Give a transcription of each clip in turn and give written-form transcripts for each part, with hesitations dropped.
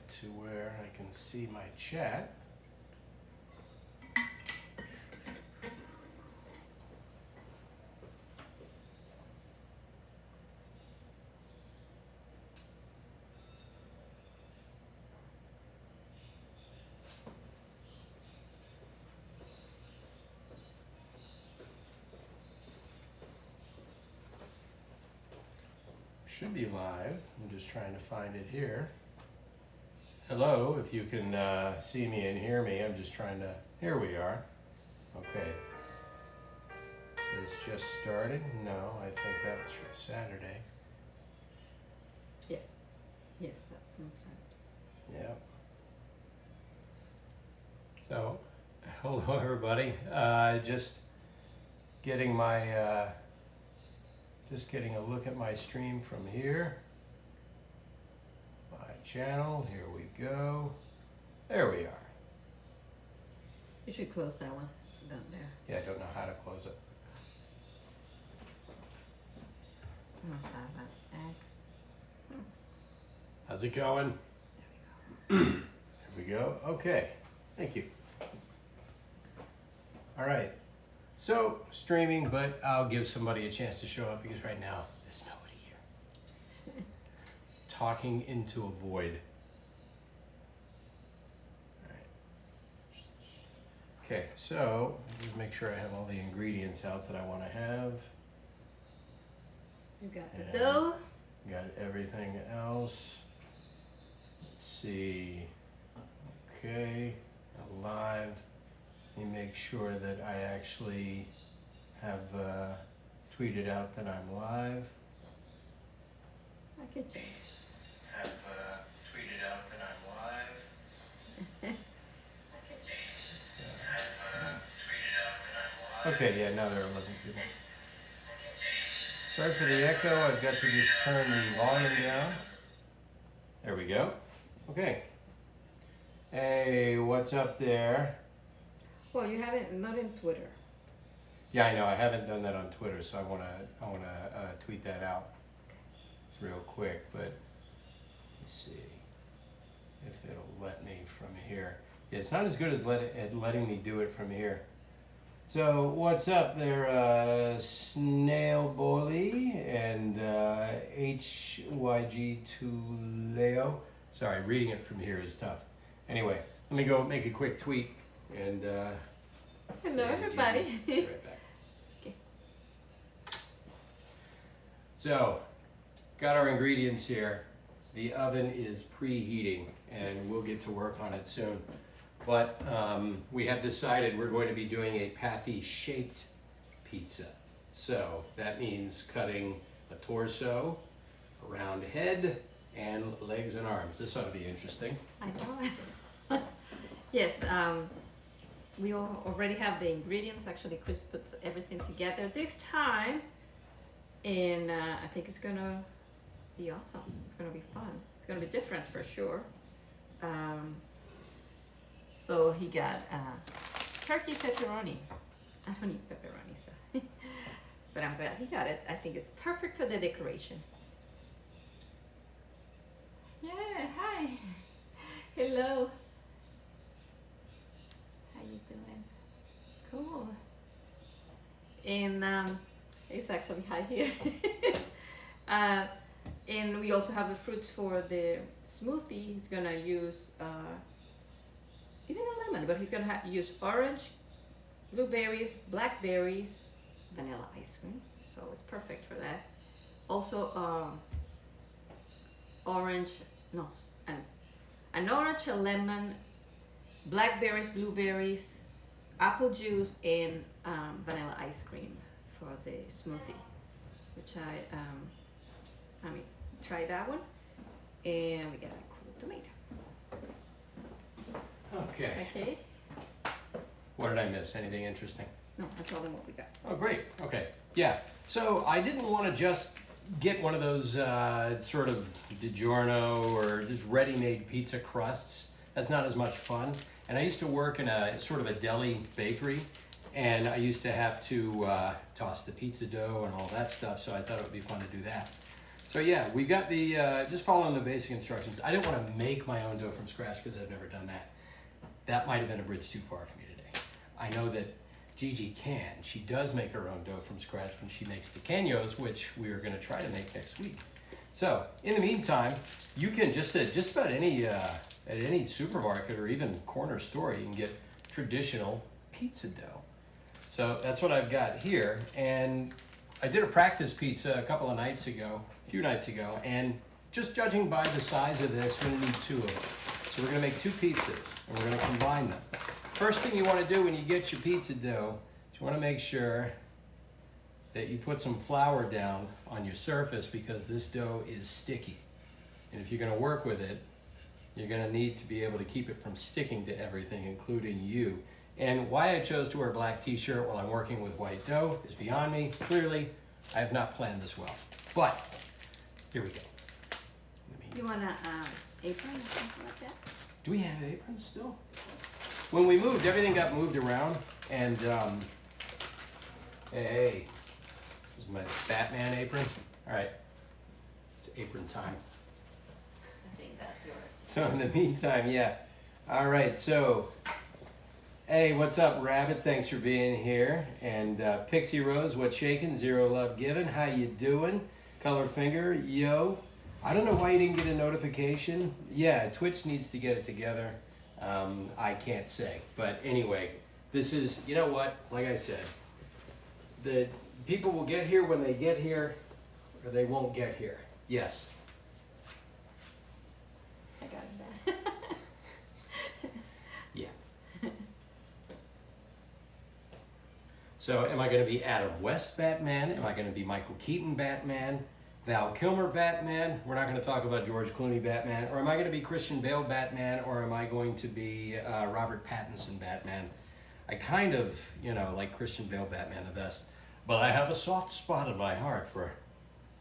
to where I can see my chat. Should be live. I'm just trying to find it here. Hello, if you can see me and hear me, I'm just trying to, here we are. Okay. So it's just starting? No, I think that was from Saturday. Yeah. Yes, that's from Saturday. Yeah. So, hello everybody. Just getting my, just getting a look at my stream from here. My channel, here we go. There we are. You should close that one down there. Yeah, I don't know how to close it. You must have an X. How's it going? There we go. There we go. Okay, thank you. All right, so streaming, but I'll give somebody a chance to show up because right now there's nobody here. Talking into a void. All right. Okay, so just make sure I have all the ingredients out that I want to have. You got the dough. Got everything else. Let's see. Okay, live. Let me make sure that I actually have tweeted out that I'm live. I can check. Have tweeted out that I'm live. Okay, yeah, now there are 11 people. Sorry for the echo. I've got to just turn the volume down. There we go. Okay. Hey, what's up there? Well, you haven't, not in Twitter. Yeah, I know. I haven't done that on Twitter, so I wanna tweet that out real quick. But let's see if it'll let me from here. Yeah, it's not as good as letting me do it from here. So what's up there, Snail Boily and HYG2Leo? Sorry, reading it from here is tough. Anyway, let me go make a quick tweet and. Hello, everybody. Be right back. Okay. So, got our ingredients here. The oven is preheating, and we'll get to work on it soon. But we have decided we're going to be doing a pathy-shaped pizza. So that means cutting a torso, a round head, and legs and arms. This ought to be interesting. I know. Yes, we already have the ingredients. Actually, Chris puts everything together this time, and I think it's gonna be awesome. It's gonna be fun. It's gonna be different for sure. So he got turkey pepperoni. I don't eat pepperoni, so but I'm glad he got it. I think it's perfect for the decoration. Yeah, hi. Hello. How you doing? Cool. And it's actually hi here. And we also have the fruits for the smoothie. He's gonna use even a lemon, but he's gonna use orange, blueberries, blackberries, vanilla ice cream. So it's perfect for that. Also, an orange, a lemon, blackberries, blueberries, apple juice, and vanilla ice cream for the smoothie, which I try that one. And we got a cool tomato. Okay. Okay. What did I miss? Anything interesting? No, I told them what we got. Oh, great. Okay. Yeah. So I didn't want to just get one of those sort of DiGiorno or just ready-made pizza crusts. That's not as much fun. And I used to work in a sort of a deli bakery, and I used to have to toss the pizza dough and all that stuff, so I thought it would be fun to do that. So yeah, we got the, just following the basic instructions. I didn't want to make my own dough from scratch because I've never done that. That might have been a bridge too far for me today. I know that Gigi can. She does make her own dough from scratch when she makes the caños, which we are going to try to make next week. So in the meantime, you can just at just about any at any supermarket or even corner store, you can get traditional pizza dough. So that's what I've got here, and I did a practice pizza a few nights ago, and just judging by the size of this, we're gonna need 2 of them. So we're gonna make 2 pizzas, and we're gonna combine them. First thing you wanna do when you get your pizza dough is you wanna make sure that you put some flour down on your surface because this dough is sticky. And if you're gonna work with it, you're gonna need to be able to keep it from sticking to everything, including you. And why I chose to wear a black t-shirt while I'm working with white dough is beyond me. Clearly, I have not planned this well. But, here we go. You want an apron or something like that? Do we have aprons still? When we moved, everything got moved around, and hey, this is my Batman apron. All right, it's apron time. I think that's yours. So in the meantime, yeah. All right, so, hey, what's up, Rabbit? Thanks for being here. And Pixie Rose, what's shaking? Zero Love Given, how you doing? Color Finger, yo. I don't know why you didn't get a notification. Yeah, Twitch needs to get it together. I can't say. But anyway, this is, you know what? Like I said, the people will get here when they get here, or they won't get here. Yes. I got that. Yeah. So am I going to be Adam West Batman? Am I going to be Michael Keaton Batman? Val Kilmer Batman? We're not going to talk about George Clooney Batman. Or am I going to be Christian Bale Batman? Or am I going to be Robert Pattinson Batman? I kind of, like Christian Bale Batman the best. But I have a soft spot in my heart for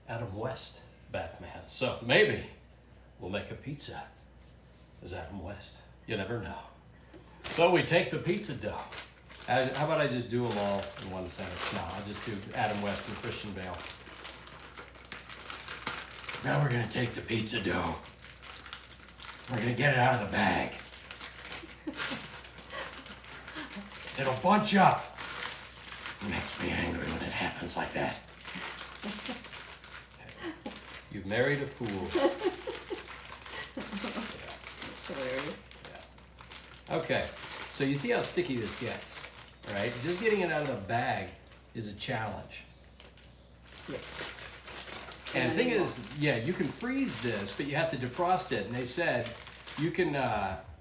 Adam West Batman. So maybe we'll make a pizza as Adam West. You never know. So we take the pizza dough. How about I just do them all in one sentence? No, I'll just do Adam West and Christian Bale. Now we're gonna take the pizza dough. We're gonna get it out of the bag. It'll bunch up. It makes me angry when it happens like that. You've married a fool. Hilarious. Yeah. Okay, so you see how sticky this gets, right? Just getting it out of the bag is a challenge. Yeah. And the thing is, yeah, you can freeze this, but you have to defrost it. And they said you can,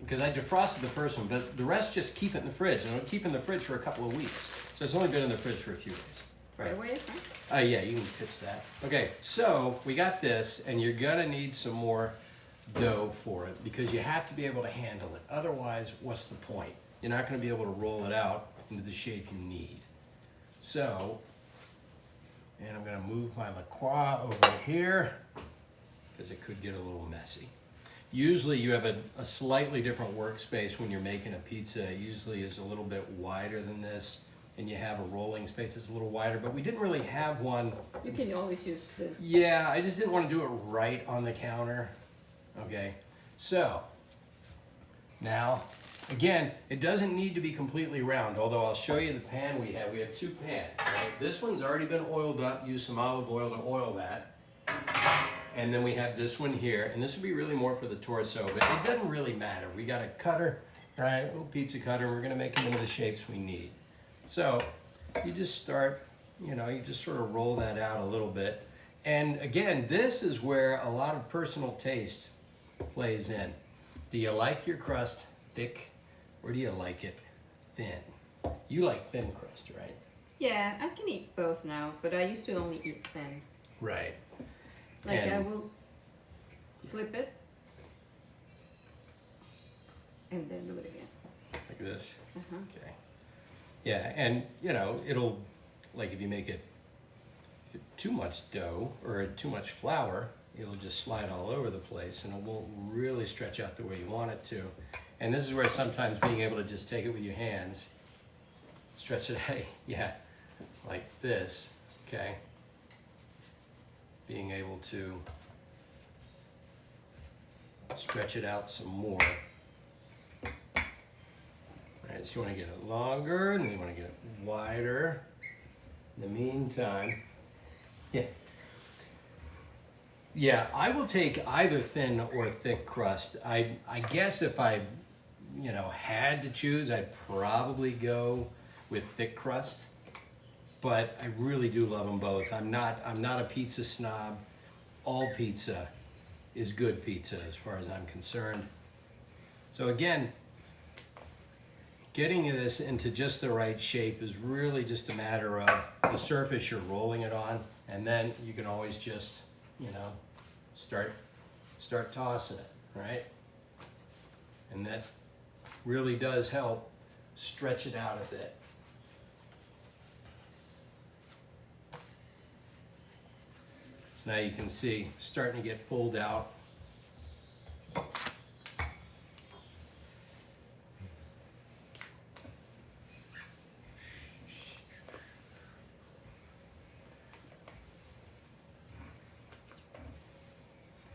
because I defrosted the first one, but the rest just keep it in the fridge. And it'll keep in the fridge for a couple of weeks. So it's only been in the fridge for a few days. Right away, huh? Yeah, you can pitch that. Okay, so we got this, and you're gonna need some more dough for it because you have to be able to handle it. Otherwise, what's the point? You're not gonna be able to roll it out into the shape you need. So, and I'm gonna move my La Croix over here because it could get a little messy. Usually you have a slightly different workspace when you're making a pizza. It usually is a little bit wider than this, and you have a rolling space that's a little wider, but we didn't really have one. You can always use this. Yeah, I just didn't want to do it right on the counter. Okay, so now, again, it doesn't need to be completely round, although I'll show you the pan we have. We have 2 pans, right? This one's already been oiled up. Use some olive oil to oil that. And then we have this one here, and this would be really more for the torso, but it doesn't really matter. We got a cutter, right? A little pizza cutter, and we're gonna make them into the shapes we need. So you just start, you just sort of roll that out a little bit. And again, this is where a lot of personal taste plays in. Do you like your crust thick, or do you like it thin? You like thin crust, right? Yeah, I can eat both now, but I used to only eat thin. Right. Like I And- will flip it and then do it again. Like this. Uh-huh. Okay. Yeah, and it'll, like if you make it too much dough or too much flour, it'll just slide all over the place and it won't really stretch out the way you want it to. And this is where sometimes being able to just take it with your hands, stretch it out, yeah, like this, okay? being able to stretch it out some more. Alright, so you want to get it longer, and then you want to get it wider. In the meantime, yeah, I will take either thin or thick crust. I guess if I, had to choose, I'd probably go with thick crust. But I really do love them both. I'm not a pizza snob. All pizza is good pizza as far as I'm concerned. So again, getting this into just the right shape is really just a matter of the surface you're rolling it on, and then you can always just, start tossing it, right? And that really does help stretch it out a bit. So now you can see starting to get pulled out.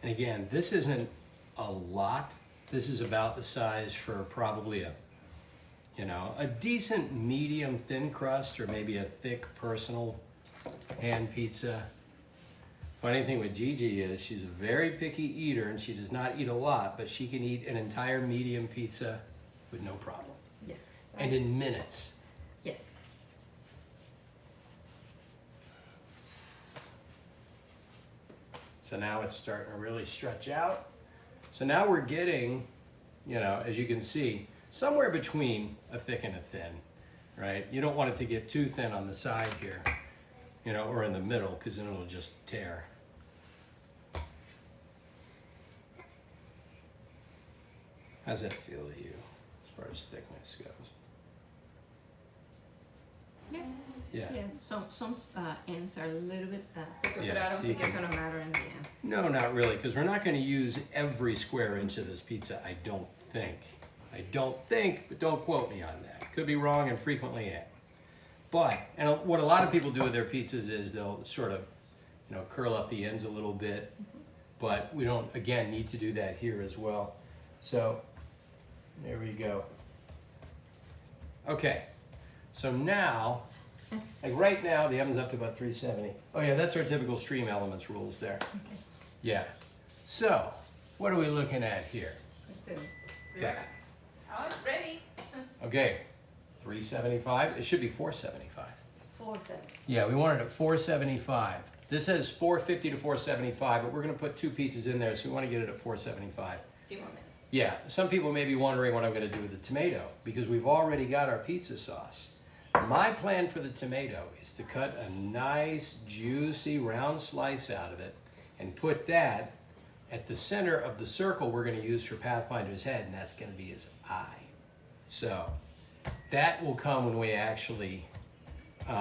And again, this isn't a lot. This is about the size for probably a decent medium thin crust, or maybe a thick personal hand pizza. Funny thing with Gigi is she's a very picky eater, and she does not eat a lot, but she can eat an entire medium pizza with no problem. Yes. And in minutes. Yes. So now it's starting to really stretch out. So now we're getting, as you can see, somewhere between a thick and a thin, right? You don't want it to get too thin on the side here, or in the middle, because then it'll just tear. How's that feel to you as far as thickness goes? Yeah. Yeah. Yeah. Some ends are a little bit thicker, Yeah, but I don't so you think it's can- gonna matter in the end. No, not really, because we're not going to use every square inch of this pizza, I don't think. But don't quote me on that. Could be wrong and frequently am. But, and what a lot of people do with their pizzas is they'll sort of, curl up the ends a little bit. But we don't, again, need to do that here as well. So, there we go. Okay, so now, like right now, the oven's up to about 370. Oh yeah, that's our typical stream elements rules there. Okay. Yeah. So, what are we looking at here? Let's do. Okay. Oh, it's ready. Okay, 375. It should be 475. 470. Yeah, we want it at 475. This says 450 to 475, but we're going to put two pizzas in there, so we want to get it at 475. A few more minutes. Yeah, some people may be wondering what I'm going to do with the tomato, because we've already got our pizza sauce. My plan for the tomato is to cut a nice, juicy, round slice out of it and put that at the center of the circle we're going to use for Pathfinder's head, and that's going to be his eye. So that will come when we actually You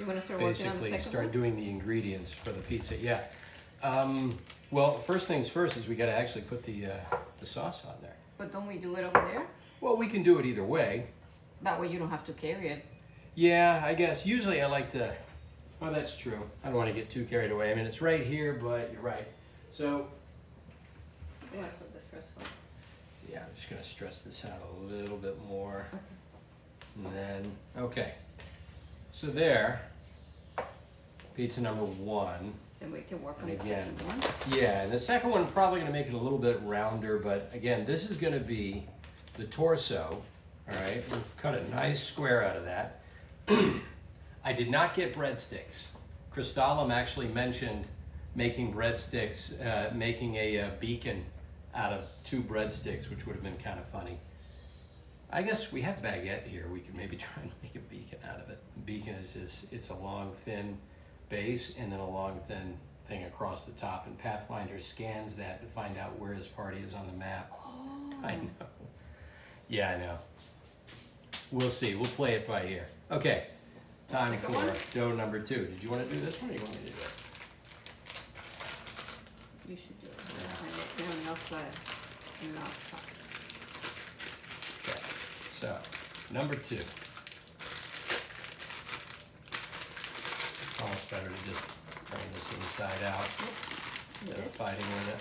want to start working on the basically second start one? doing the ingredients for the pizza. Yeah. Well, first things first is we got to actually put the sauce on there. But don't we do it over there? Well, we can do it either way. That way you don't have to carry it. Yeah, I guess. Usually I like to... Oh, that's true. I don't want to get too carried away. I mean, it's right here, but you're right. So, You want to put the first one. yeah, I'm just going to stretch this out a little bit more. And then, okay. So there, pizza number one. Then we can work on And the again, second one. yeah, and the second one probably going to make it a little bit rounder, but again, this is going to be the torso. All right, we'll cut a nice square out of that. I did not get breadsticks. Kristalem actually mentioned making breadsticks, making a beacon out of 2 breadsticks, which would have been kind of funny. I guess we have baguette here. We could maybe try and make a beacon out of it. The beacon is this, it's a long, thin base and then a long, thin thing across the top. And Pathfinder scans that to find out where his party is on the map. Oh. I know. Yeah, I know. We'll see. We'll play it by ear. Okay. Time Second for one? dough number 2. Did you want to do this one or you want me to do it? You should do it. And then outside. And outside. Okay. So, number 2. Almost better to just Turn this inside out instead of Yes. fighting with it.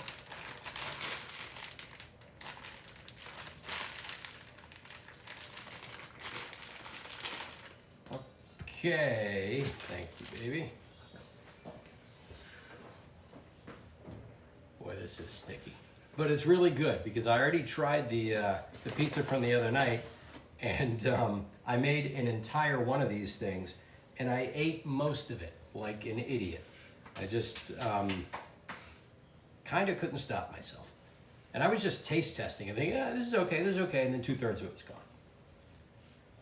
Okay, thank you, baby. Boy, this is sticky. But it's really good because I already tried the pizza from the other night, and I made an entire one of these things, and I ate most of it like an idiot. I just kind of couldn't stop myself. And I was just taste testing and thinking, this is okay, and then 2/3 of it was gone.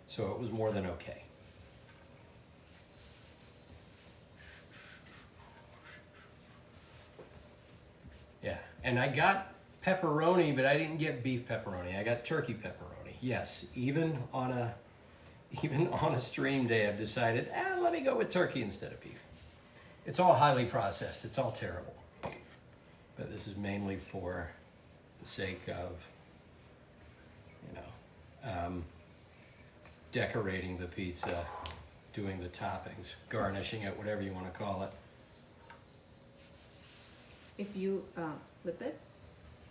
So it was more than okay. Yeah, and I got pepperoni, but I didn't get beef pepperoni. I got turkey pepperoni. Yes, even on a stream day, I've decided, let me go with turkey instead of beef. It's all highly processed. It's all terrible. But this is mainly for the sake of, decorating the pizza, doing the toppings, garnishing it, whatever you want to call it. If you flip it,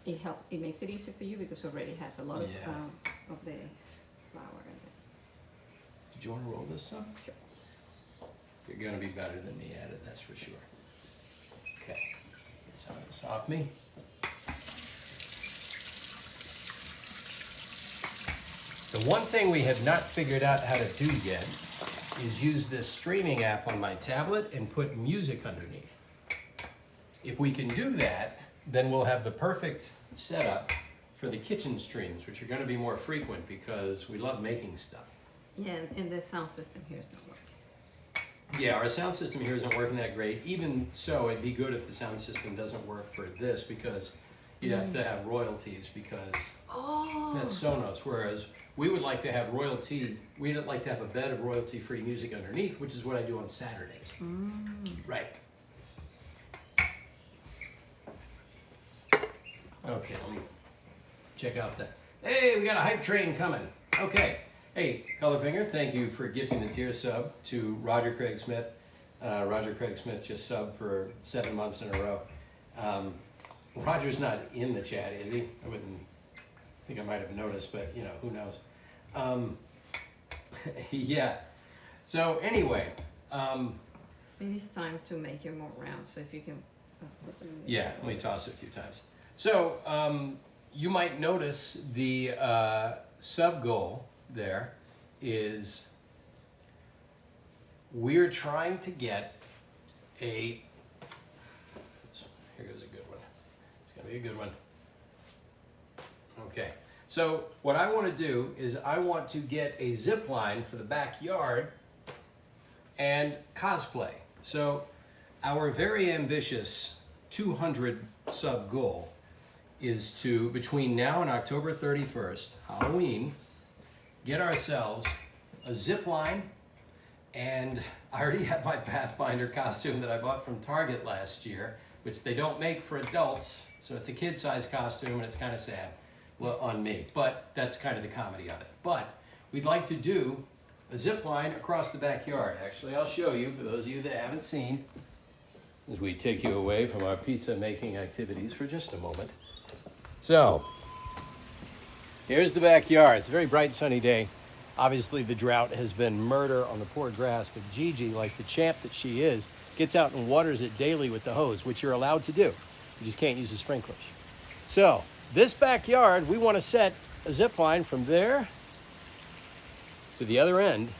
it helps. It makes it easier for you because it already has a lot of the flour in it. Did you want to roll this up? Sure. You're going to be better than me at it, that's for sure. Okay, get some of this off me. The one thing we have not figured out how to do yet is use this streaming app on my tablet and put music underneath. If we can do that, then we'll have the perfect setup for the kitchen streams, which are going to be more frequent because we love making stuff. Yeah, and the sound system here is not working. Yeah, our sound system here isn't working that great. Even so, it'd be good if the sound system doesn't work for this because you'd have to have royalties because that's Sonos. Whereas we would like to have royalty, we'd like to have a bed of royalty-free music underneath, which is what I do on Saturdays. Right. Okay, let me check out that. Hey, we got a hype train coming. Okay. Hey, Colorfinger, thank you for gifting the tier sub to Roger Craig Smith. Roger Craig Smith just subbed for 7 months in a row. Roger's not in the chat, is he? I think I might have noticed, but who knows? Yeah. So anyway. Maybe it's time to make it more round. So if you can. Yeah, let me toss it a few times. So you might notice the sub goal there is we're trying to get here goes a good one. It's gonna be a good one. Okay, so what I want to do is I want to get a zip line for the backyard and cosplay. So our very ambitious 200 sub goal is to, between now and October 31st, Halloween, get ourselves a zip line, and I already have my Pathfinder costume that I bought from Target last year, which they don't make for adults, so it's a kid-sized costume and it's kind of sad on me, but that's kind of the comedy of it. But we'd like to do a zip line across the backyard. Actually, I'll show you for those of you that haven't seen, as we take you away from our pizza making activities for just a moment. So, here's the backyard. It's a very bright sunny day. Obviously the drought has been murder on the poor grass, but Gigi, like the champ that she is, gets out and waters it daily with the hose, which you're allowed to do. You just can't use the sprinklers. So, this backyard, we want to set a zip line from there to the other end,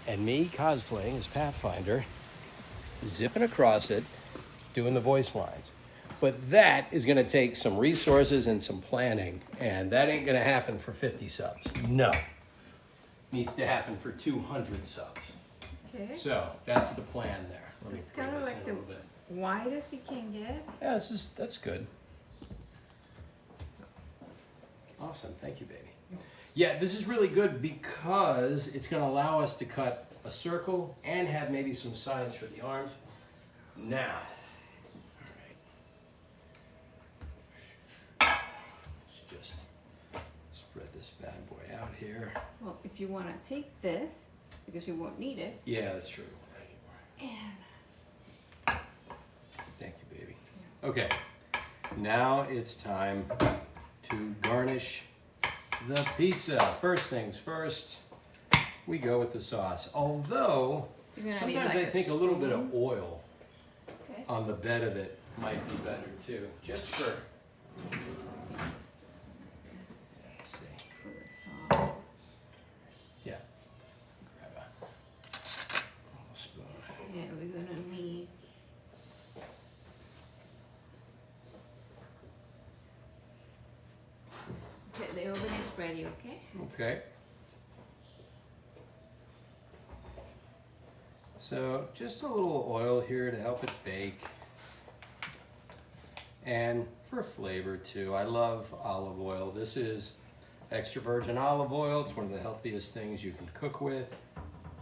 and me cosplaying as Pathfinder, zipping across it, doing the voice lines. But that is going to take some resources and some planning, and that ain't going to happen for 50 subs. No. Needs to happen for 200 subs. Okay. So that's the plan there. Let me It's bring kind of this like in a the little bit. widest you can get. Yeah, that's good. Awesome, thank you, baby. Yeah, this is really good because it's going to allow us to cut a circle and have maybe some sides for the arms. Now, let's just spread this bad boy out here. Well, if you want to take this, because you won't need it, Yeah, that's true. and Okay, now it's time to garnish the pizza. First things first, we go with the sauce. Although, sometimes I think a little bit of oil on the bed of it might be better too. Just for, let's see. For the sauce. Yeah. Grab a little spoon. Yeah, we're gonna need. Okay, the oven is ready, okay? Okay. So just a little oil here to help it bake. And for flavor too, I love olive oil. This is extra virgin olive oil. It's one of the healthiest things you can cook with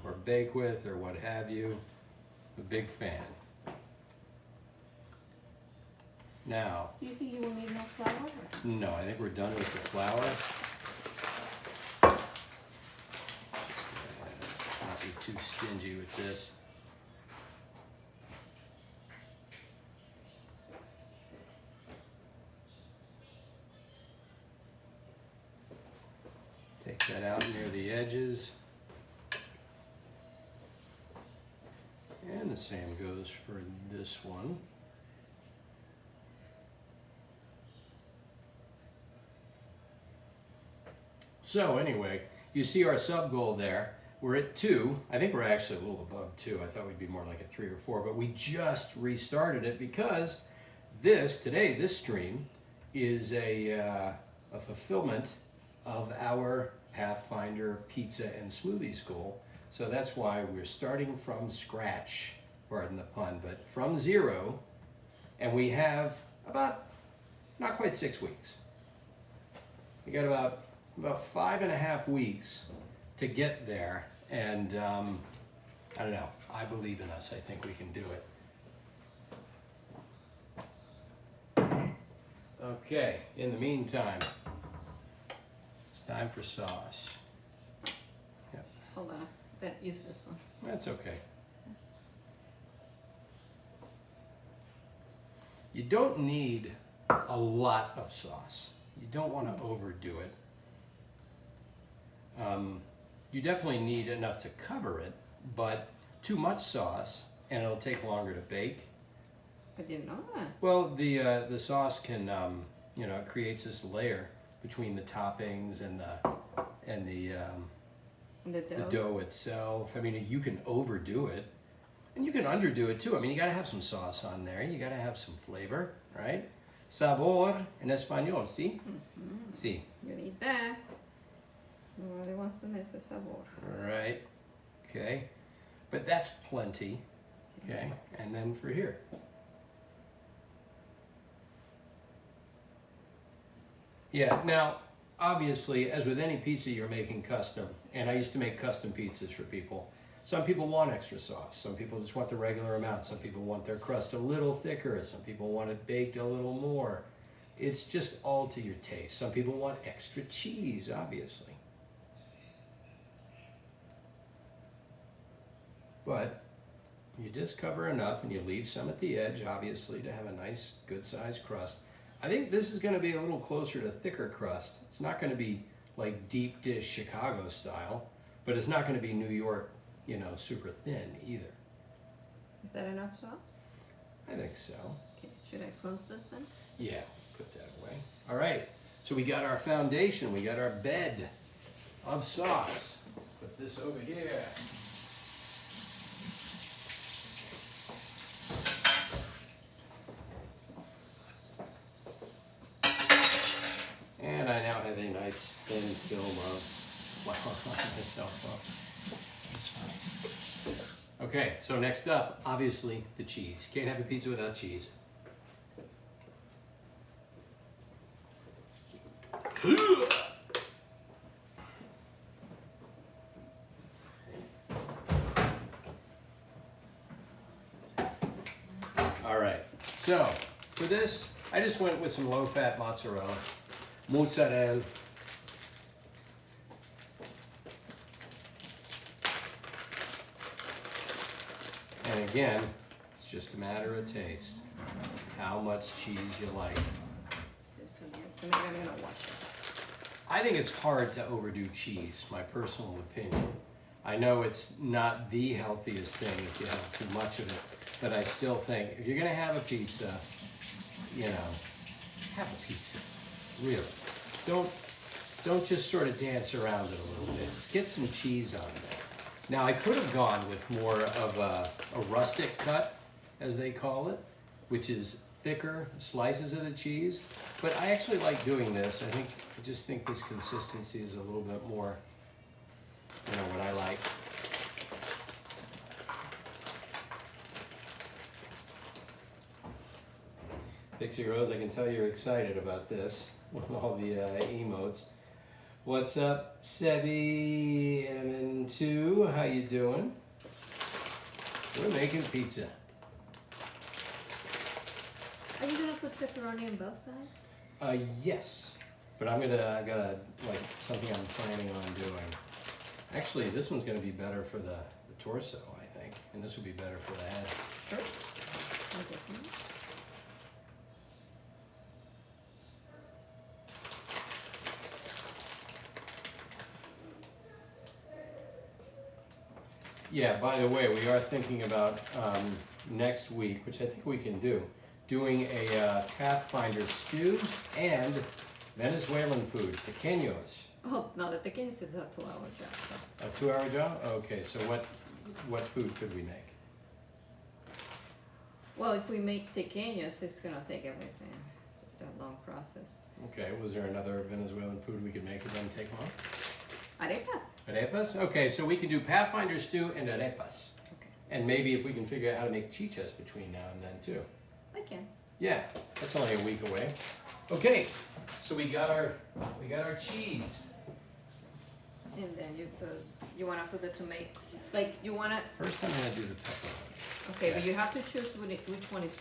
or bake with or what have you. I'm a big fan. Now, Do you think you will need more flour? no, I think we're done with the flour. Just not be too stingy with this. Take that out near the edges. And the same goes for this one. So anyway, you see our sub goal there. We're at 2. I think we're actually a little above 2. I thought we'd be more like a 3 or 4, but we just restarted it because this stream is a fulfillment of our Pathfinder Pizza and Smoothie School. So that's why we're starting from scratch, pardon the pun, but from 0, and we have about, not quite 6 weeks. We got about 5.5 weeks to get there, and I don't know, I believe in us. I think we can do it. Okay, in the meantime, it's time for sauce. Yep. Hold on, use this one. That's okay. You don't need a lot of sauce. You don't want to overdo it. You definitely need enough to cover it, but too much sauce and it'll take longer to bake. I didn't know that. Well, the sauce can it creates this layer between the toppings and the dough itself. I mean, you can overdo it and you can underdo it too. I mean, you got to have some sauce on there. You got to have some flavor, right? Sabor en español, ¿sí? Mm-hmm. Sí. You need that. Nobody wants to miss a sabor. Right. Okay. But that's plenty. Okay. And then for here. Yeah. Now, obviously, as with any pizza you're making custom, and I used to make custom pizzas for people, some people want extra sauce. Some people just want the regular amount. Some people want their crust a little thicker. Some people want it baked a little more. It's just all to your taste. Some people want extra cheese, obviously. But you just cover enough and you leave some at the edge, obviously, to have a nice, good-sized crust. I think this is going to be a little closer to thicker crust. It's not going to be like deep dish Chicago style, but it's not going to be New York, super thin either. Is that enough sauce? I think so. Okay, should I close this then? Yeah, put that away. All right, so we got our foundation, we got our bed of sauce. Let's put this over here. And I now have a nice thin film of flour on myself. That's fine. Okay, so next up, obviously, the cheese. You can't have a pizza without cheese. All right, so for this, I just went with some low-fat mozzarella. Mozzarella. And again, it's just a matter of taste. How much cheese you like. Maybe I'm gonna watch it. I think it's hard to overdo cheese, my personal opinion. I know it's not the healthiest thing if you have too much of it, but I still think if you're gonna have a pizza, you know, have a pizza. Really. Don't just sort of dance around it a little bit. Get some cheese on there. Now I could have gone with more of a rustic cut, as they call it, which is thicker slices of the cheese. But I actually like doing this. I just think this consistency is a little bit more, you know, what I like. Pixie Rose, I can tell you're excited about this with all the emotes. What's up, Sebi M2? How you doing? We're making pizza. Are you gonna put pepperoni on both sides? Yes, but I gotta like something I'm planning on doing. Actually, this one's gonna be better for the torso, I think, and this will be better for the head. Sure. Okay. Yeah, by the way, we are thinking about next week, which I think we can do, doing a Pathfinder stew and Venezuelan food, tequeños. Oh, no, the tequeños is a 2-hour job. So. A 2-hour job? Okay, so what food could we make? Well, if we make tequeños, it's gonna take everything. It's just a long process. Okay, was there another Venezuelan food we could make and then take home? Arepas. Arepas? Okay, so we can do Pathfinder stew and arepas. Okay. And maybe if we can figure out how to make chichas between now and then too. I can. Yeah, that's only a week away. Okay, so we got our cheese. And then you wanna put the tomato, like you wanna. First I'm gonna do the pepperoni. Okay, but Yeah. you have to choose which one is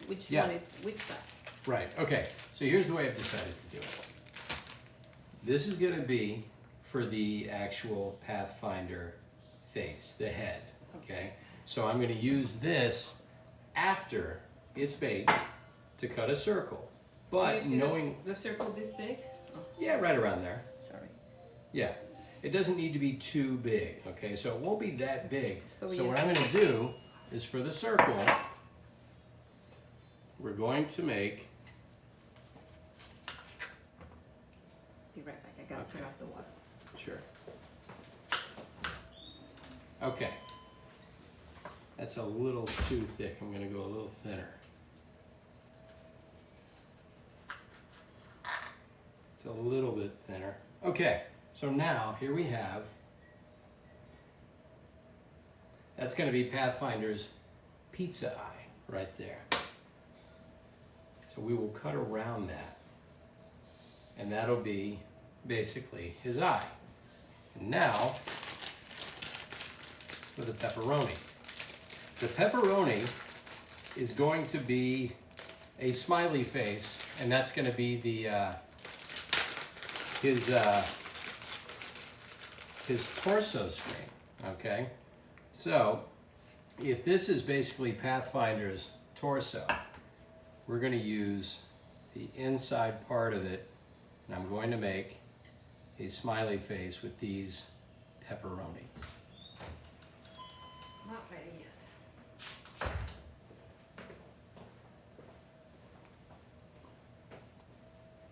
which Yeah. one is which side. Right, okay, so here's the way I've decided to do it. This is gonna be for the actual Pathfinder face, the head, okay? So I'm gonna use this after it's baked to cut a circle. But You see knowing, the circle this big? Oh, yeah, right around there. sorry. Yeah, it doesn't need to be too big, okay? So it won't be that big. So So we what I'm use- gonna do is for the circle, we're going to make, Be right back. I gotta turn off the water. sure. Okay. That's a little too thick. I'm gonna go a little thinner. It's a little bit thinner. Okay, so now here we have, that's gonna be Pathfinder's pizza eye right there. So we will cut around that. And that'll be basically his eye. And now, for the pepperoni. The pepperoni is going to be a smiley face, and that's going to be the his torso screen. Okay, so if this is basically Pathfinder's torso, we're going to use the inside part of it, and I'm going to make a smiley face with these pepperoni. Not ready yet.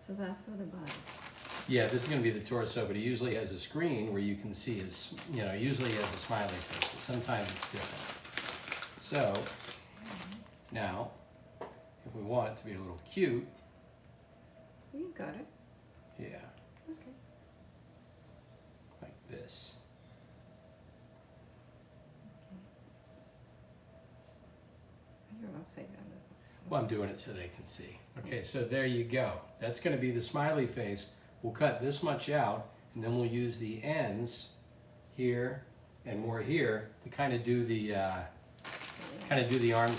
So that's for the body. Yeah, this is going to be the torso, but he usually has a screen where you can see his, you know, usually he has a smiley face, but sometimes it's different. So, now, if we want it to be a little cute, You got it. yeah, Okay. like this. You're upside down. Well, I'm doing it so they can see. Okay, so there you go. That's going to be the smiley face. We'll cut this much out, and then we'll use the ends here and more here to kind of do the arms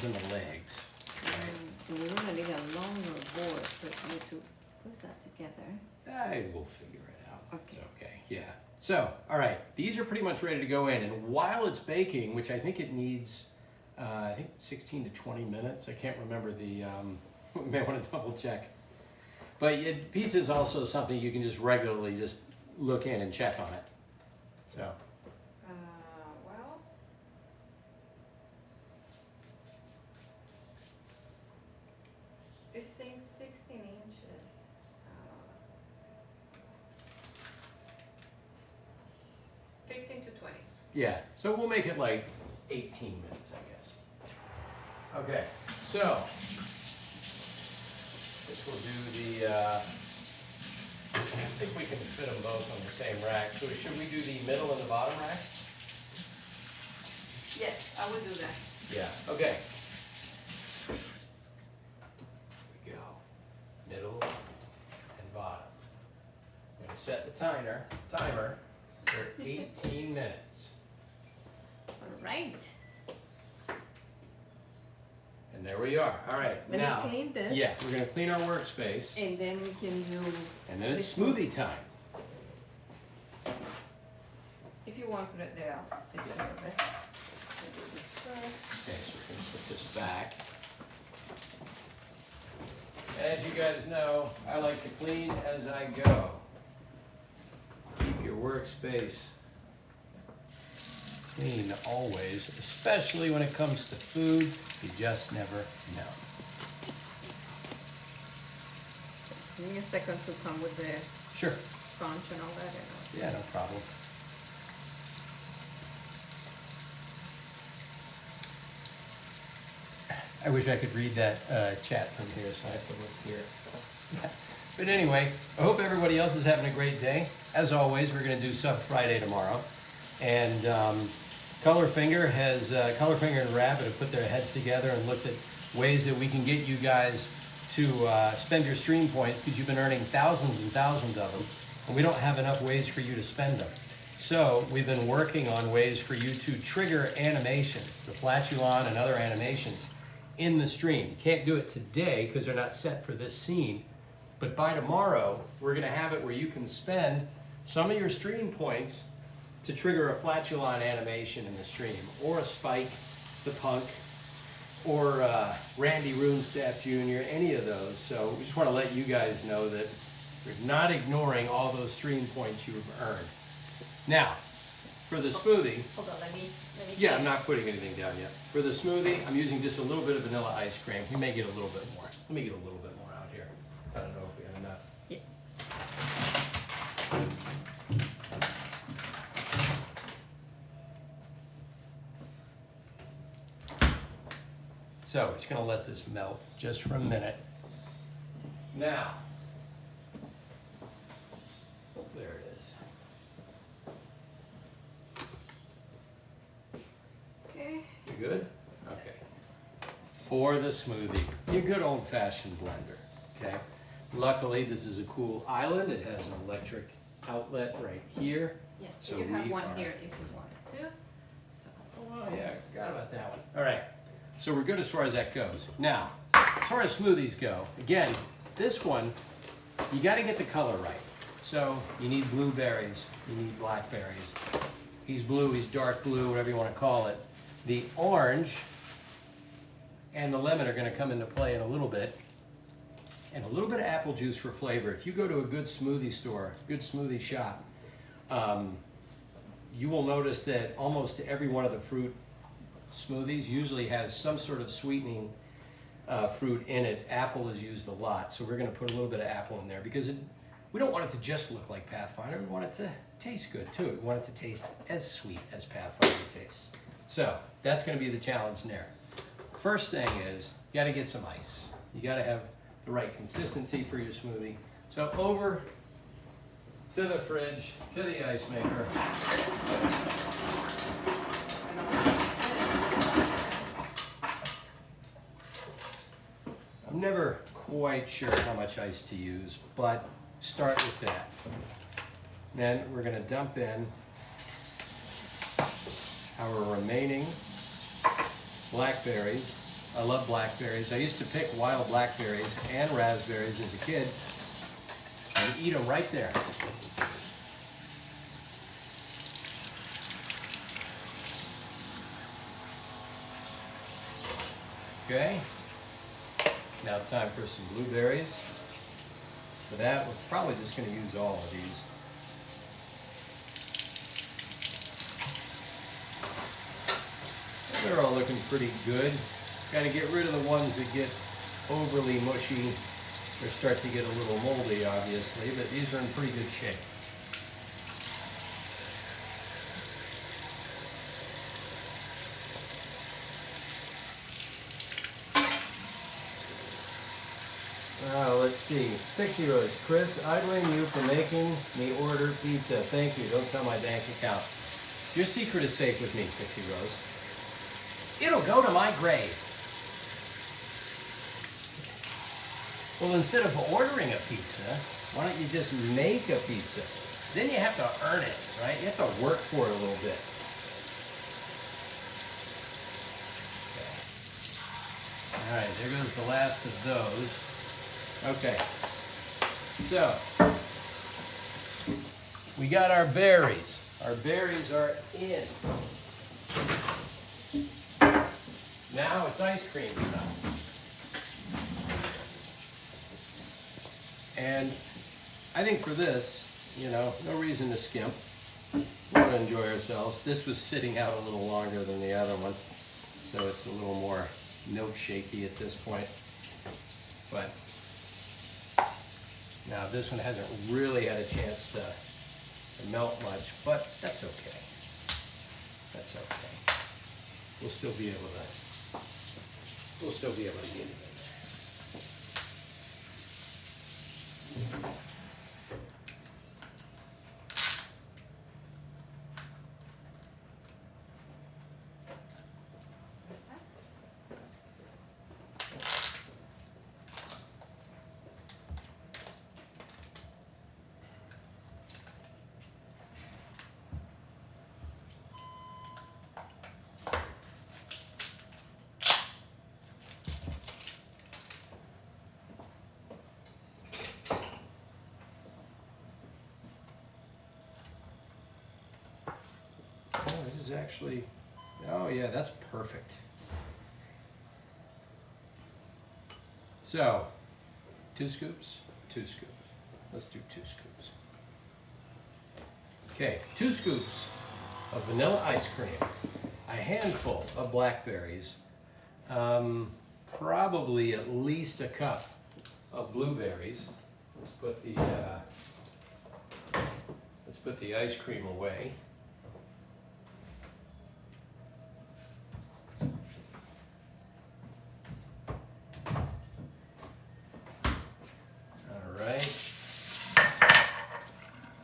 and the legs. And we're gonna need a longer board for you to put that together. We'll figure it out. It's Okay. okay. Yeah. So, all right, these are pretty much ready to go in, and while it's baking, which I think it needs I think 16 to 20 minutes. I can't remember the, we may want to double check. But pizza is also something you can just regularly just look in and check on it. So. Well, this thing's 16 inches. 15 to 20. Yeah, so we'll make it like 18 minutes, I guess. Okay, so this will do the, I think we can fit them both on the same rack. So should we do the middle and the bottom rack? Yes, I will do that. Yeah, okay. Here we go. Middle and bottom. I'm gonna set the timer for 18 minutes. All right. And there we are. All right, Let now. me clean this. Yeah, we're gonna clean our workspace. And then we can do. And then it's this smoothie time. If you want to put it there, I'll take care of it. Okay, so we're gonna put this back. And as you guys know, I like to clean as I go. Keep your workspace clean always, especially when it comes to food. You just never know. Give me a second to come with the Sure. sponge and all that. Yeah, no problem. I wish I could read that chat from here, so I have to look here. But anyway, I hope everybody else is having a great day. As always, we're going to do Sub Friday tomorrow. And Colorfinger and Rabbit have put their heads together and looked at ways that we can get you guys to spend your stream points, because you've been earning thousands and thousands of them, and we don't have enough ways for you to spend them. So we've been working on ways for you to trigger animations, the flatulon and other animations in the stream. You can't do it today because they're not set for this scene, but by tomorrow, we're gonna have it where you can spend some of your stream points to trigger a flatulon animation in the stream, or a Spike the Punk, or Randy Runestaff Jr., any of those. So we just wanna let you guys know that we're not ignoring all those stream points you've earned. Now, for the smoothie, Hold on, let me. yeah, I'm not putting anything down yet. For the smoothie, I'm using just a little bit of vanilla ice cream. We may get a little bit more. Let me get a little bit more out here. I don't know if we have enough. Yeah. So we're just gonna let this melt just for a minute. Now, there it is. Okay. You good? Okay. For the smoothie, your good old-fashioned blender, okay? Luckily, this is a cool island. It has an electric outlet right here. Yeah, So you have we one are- here if you wanted to. So, Oh, yeah, I forgot about that one. All right, so we're good as far as that goes. Now, as far as smoothies go, again, this one, you gotta get the color right. So you need blueberries, you need blackberries. He's blue, he's dark blue, whatever you wanna call it. The orange and the lemon are gonna come into play in a little bit. And a little bit of apple juice for flavor. If you go to a good smoothie store, good smoothie shop, you will notice that almost every one of the fruit smoothies usually has some sort of sweetening fruit in it. Apple is used a lot, so we're gonna put a little bit of apple in there because we don't want it to just look like Pathfinder. We want it to taste good too. We want it to taste as sweet as Pathfinder tastes. So that's gonna be the challenge there. First thing is, you gotta get some ice. You gotta have the right consistency for your smoothie. So over to the fridge, to the ice maker. I'm never quite sure how much ice to use, but start with that. Then we're gonna dump in our remaining blackberries. I love blackberries. I used to pick wild blackberries and raspberries as a kid and eat them right there. Okay. Now time for some blueberries. For that, we're probably just going to use all of these. They're all looking pretty good. Got to get rid of the ones that get overly mushy or start to get a little moldy, obviously, but these are in pretty good shape. Let's see. Pixie Rose, Chris, I blame you for making me order pizza. Thank you. Don't tell my bank account. Your secret is safe with me, Pixie Rose. It'll go to my grave. Well, instead of ordering a pizza, why don't you just make a pizza? Then you have to earn it, right? You have to work for it a little bit. Okay. All right, there goes the last of those. Okay, so we got our berries. Our berries are in. Now it's ice cream time. And I think for this, you know, no reason to skimp. We want to enjoy ourselves. This was sitting out a little longer than the other one, so it's a little more milkshaky at this point. But now this one hasn't really had a chance to melt much, but that's okay. That's okay. We'll still be able to get it in there. Oh, this is actually, oh yeah, that's perfect. So, 2 scoops, 2 scoops. Let's do 2 scoops. Okay, 2 scoops of vanilla ice cream, a handful of blackberries, probably at least a cup of blueberries. Let's put the ice cream away.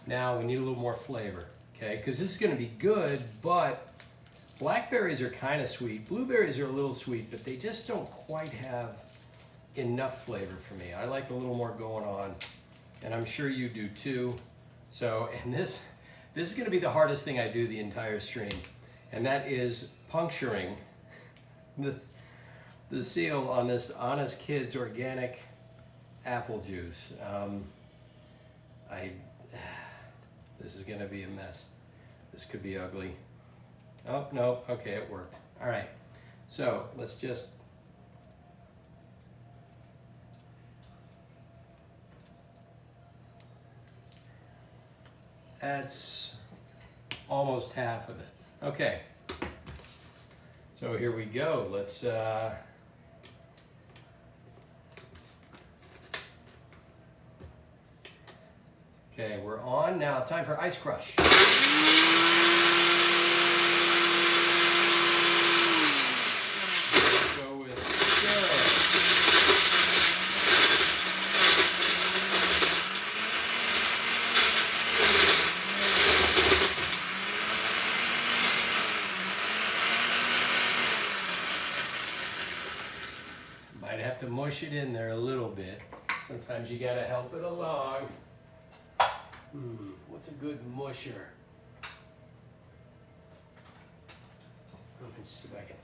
Now we need a little more flavor, okay? Because this is going to be good, but blackberries are kind of sweet. Blueberries are a little sweet, but they just don't quite have enough flavor for me. I like a little more going on, and I'm sure you do too. So, and this is going to be the hardest thing I do the entire stream, and that is puncturing the seal on this Honest Kids organic apple juice. This is going to be a mess. This could be ugly. Oh, no. Okay, it worked. All right. So let's just... That's almost half of it. Okay. So here we go. Let's... Okay, we're on now. Time for ice crush. Let's go with syrup. Might have to mush it in there a little bit. Sometimes you gotta help it along. What's a good musher? Let me see if I can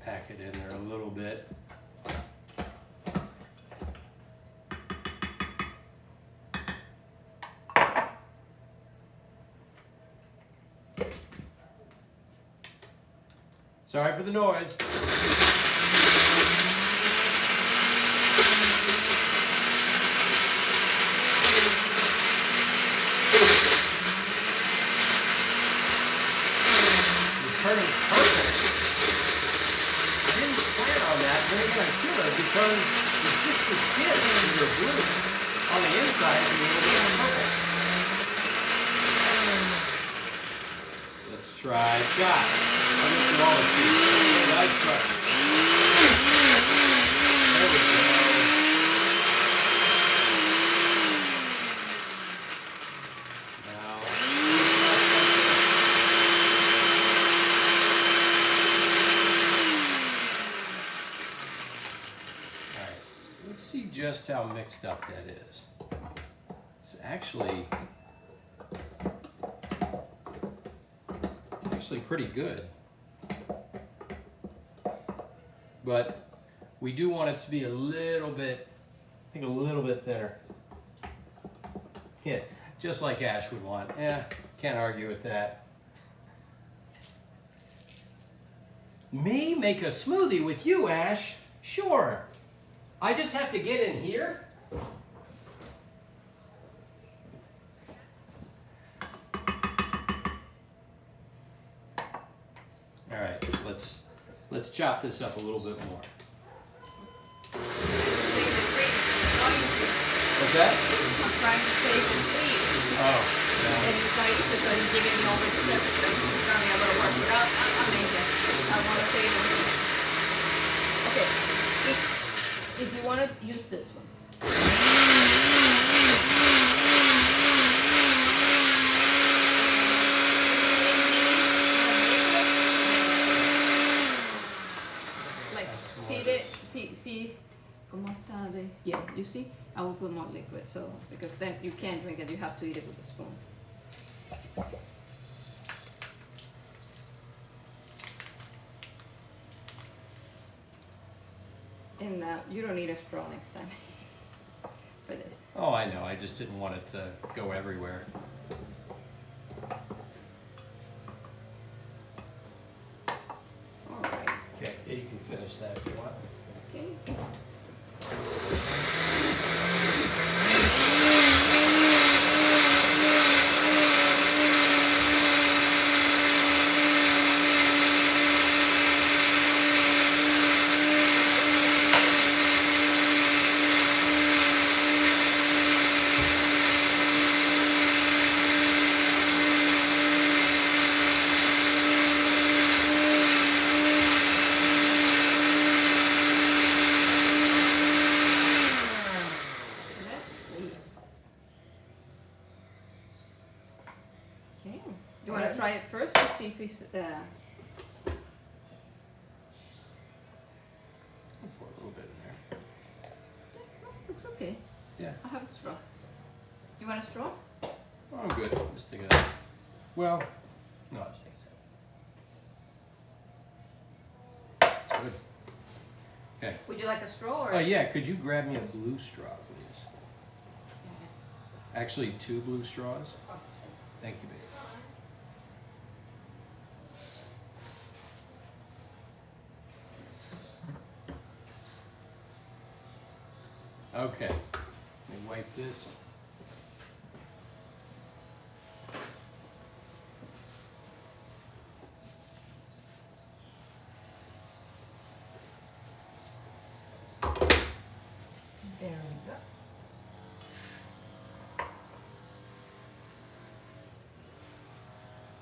pack it in there a little bit. Sorry for the noise. Turning purple. I didn't plan on that, but again I should have, because it's just the skin that are blue. On the inside, it's a little bit purple. Let's try shot. I'll get through all of these. Nice try. There we go. Let's see just how mixed up that is. It's actually pretty good. But we do want it to be a little bit, I think a little bit thinner. Yeah, just like Ash would want. Yeah, can't argue with that. Me make a smoothie with you, Ash? Sure. I just have to get in here? All right, let's chop this up a little bit more. What's that? I'm trying to save the cream. Oh. And it's like, because I'm giving you over to the I'm going to work it out. I'll make it. I want to save it. Okay. If you want to use this one. Like, see, ¿cómo está de? Yeah, you see? I will put more liquid, so, because then you can't drink it, you have to eat it with a spoon. And you don't need a straw next time for this. Oh, I know. I just didn't want it to go everywhere. All right. Okay, yeah, you can finish that if you want. Okay. You want to try it first to see if it's. I'll pour a little bit in there. Looks okay. Yeah. I have a straw. You want a straw? Oh, I'm good. Just take it out. Well, no, I just take it. It's good. Okay. Would you like a straw or? Oh yeah, could you grab me a blue straw, please? Actually, 2 blue straws. Thank you, babe. Okay, let me wipe this. There we go.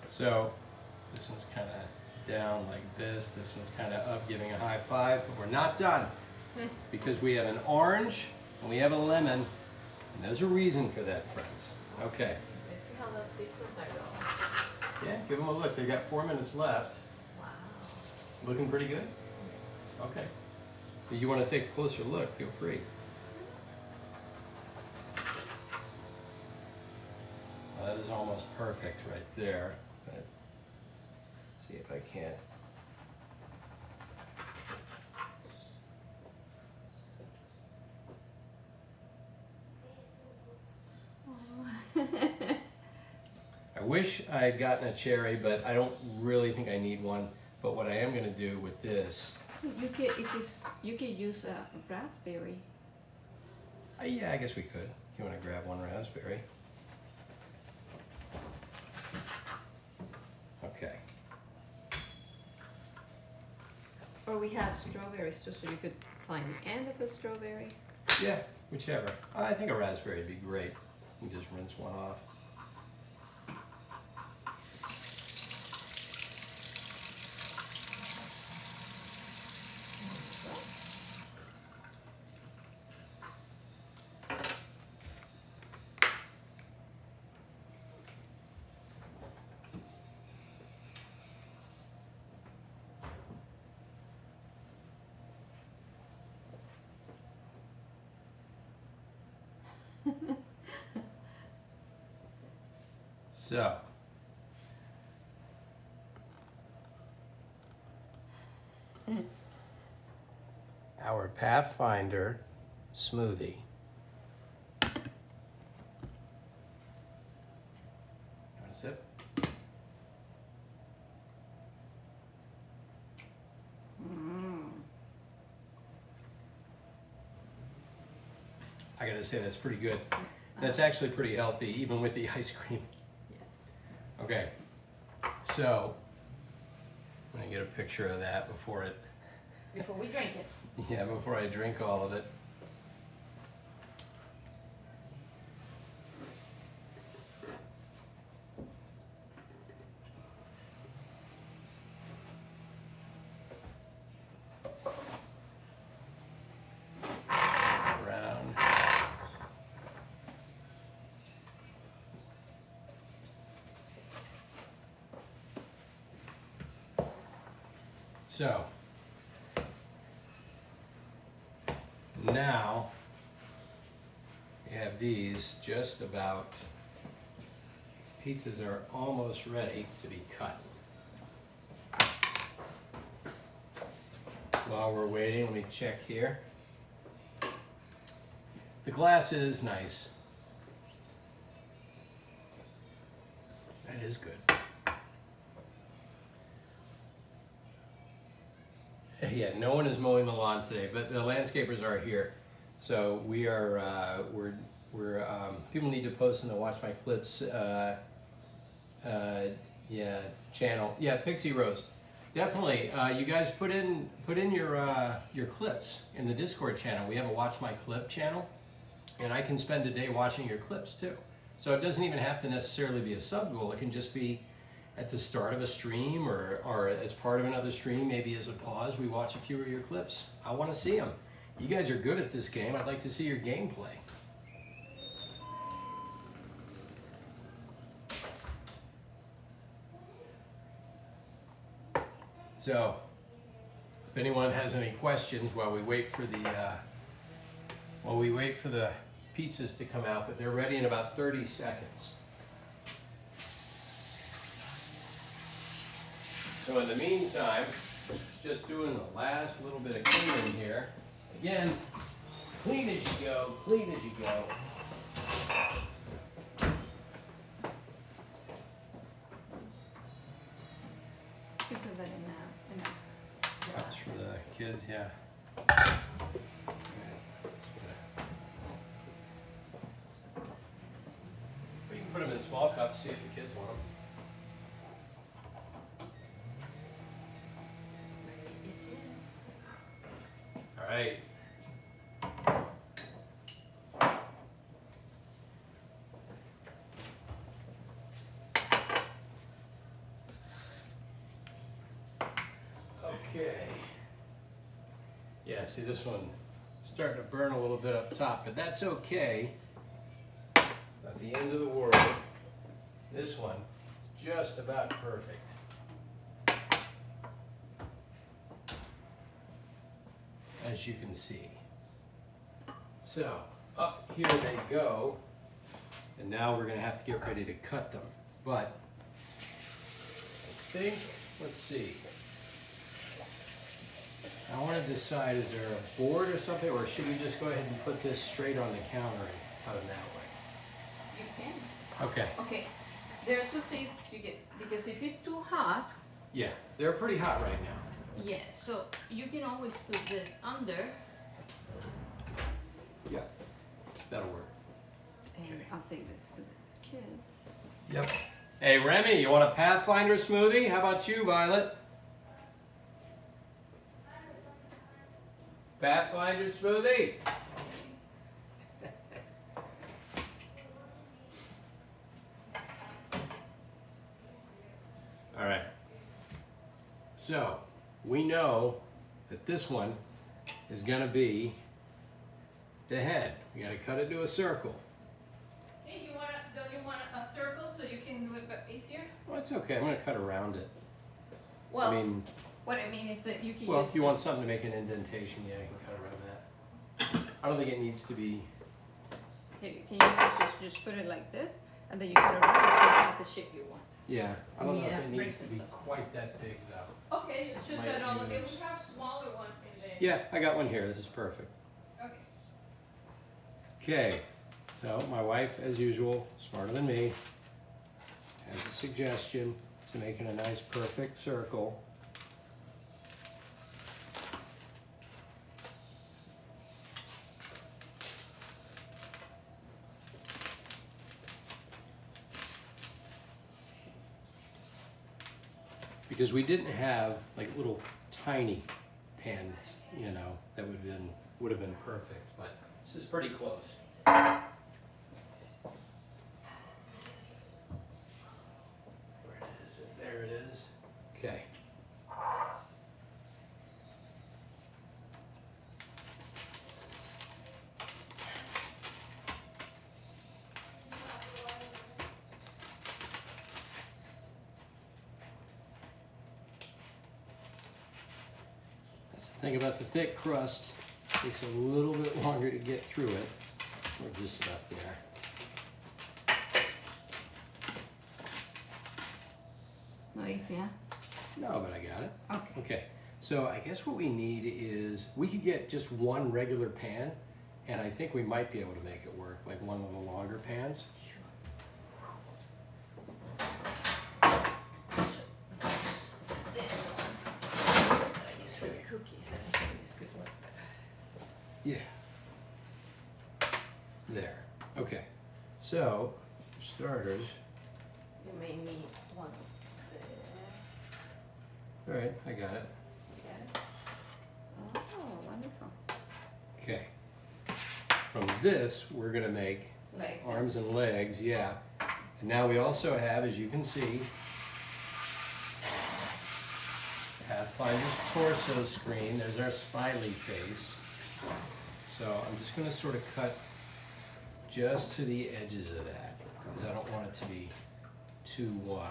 So, this one's kind of down like this one's kind of up, giving a high five, but we're not done. Because we have an orange and we have a lemon, and there's a reason for that, friends. Okay. Let's see how those pizzas are going. Yeah, give them a look. They've got 4 minutes left. Wow. Looking pretty good? Okay. If you want to take a closer look, feel free. Well, that is almost perfect right there. But see if I can't. I wish I had gotten a cherry, but I don't really think I need one. But what I am gonna do with this, You can, if it's, you can use a raspberry. yeah, I guess we could. You wanna grab one raspberry? Okay. Or we have strawberries too, so you could find the end of a strawberry. Yeah, whichever. I think a raspberry would be great. You can just rinse one off. So, our Pathfinder smoothie. Want a sip? I gotta say that's pretty good. That's actually pretty healthy, even with the ice cream. Yes. Okay, so I'm gonna get a picture of that before it. Before we drink it. Yeah, before I drink all of it. Around. So, now we have these just about, pizzas are almost ready to be cut. While we're waiting, let me check here. The glass is nice. That is good. Yeah, no one is mowing the lawn today, but the landscapers are here. So we are, people need to post in the Watch My Clips, channel. Yeah, Pixie Rose. Definitely, you guys put in your clips in the Discord channel. We have a Watch My Clip channel, and I can spend a day watching your clips too. So it doesn't even have to necessarily be a sub goal. It can just be at the start of a stream or as part of another stream, maybe as a pause, we watch a few of your clips. I want to see them. You guys are good at this game. I'd like to see your gameplay. So, if anyone has any questions while we wait for the pizzas to come out, but they're ready in about 30 seconds. So in the meantime, just doing the last little bit of cleaning here. Again, clean as you go, clean as you go. You put that in a That's for the kids, yeah. We can put them in small cups, see if the kids want them. All right. Okay. Yeah, see this one starting to burn a little bit up top, but that's okay. At the end of the world, this one is just about perfect. As you can see. So, up here they go, and now we're gonna have to get ready to cut them. But, I think, let's see. I wanna decide, is there a board or something, or should we just go ahead and put this straight on the counter and cut them that way? You can. Okay, Okay. There are two things you get, because if it's too hot, Yeah, they're pretty hot right now. Yeah, so you can always put this under, Yeah, that'll work. and Okay. I'll take this to the kids. Yep. Hey, Remy, you want a Pathfinder smoothie? How about you, Violet? Pathfinder smoothie? All right. So, we know that this one is going to be the head. We got to cut it to a circle. Hey, don't you want a circle so you can do it easier? Well, it's okay. I'm going to cut around it. Well, I mean, what I mean is that you can well, use if you want something to make an indentation, yeah, I can cut around that. I don't think it needs to be. here, you can use this, just put it like this, and then you cut around it so it has the shape you want. Yeah, I don't know Yeah, if it needs to braces be stuff. quite that big, though. Okay, it's just Might that all of it. use- We have smaller ones in there. Yeah, I got one here. This is perfect. Okay. Okay, so my wife, as usual, smarter than me, has a suggestion to making a nice perfect circle. Because we didn't have like little tiny pans, you know, that would have been perfect, but this is pretty close. Where is it? There it is. Okay. That's the thing about the thick crust. It takes a little bit longer to get through it. We're just about there. Not easy, huh? No, but I got it. Okay. Okay, so I guess what we need is, we could get just one regular pan, and I think we might be able to make it work, like one of the longer pans. This one that I use for the cookies, I think this could work better. Yeah. There. Okay. So, for starters, You may need one there. all right, I got it. You got it? Oh, wonderful. Okay. From this, we're gonna make Legs. arms and legs, yeah. And now we also have, as you can see, Pathfinder's torso screen. There's our smiley face. So I'm just gonna sort of cut just to the edges of that, because I don't want it to be too wide.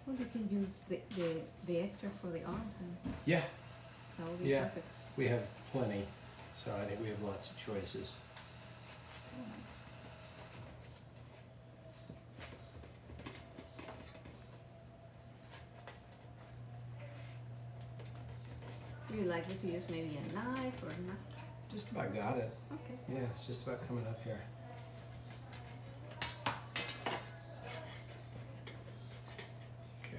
Well, you can use the extra for the arms, and Yeah, that will be Yeah. perfect. we have plenty, so I think we have lots of choices. Would you like me to use maybe a knife or not? Just about got it. Okay. Yeah, it's just about coming up here. Okay.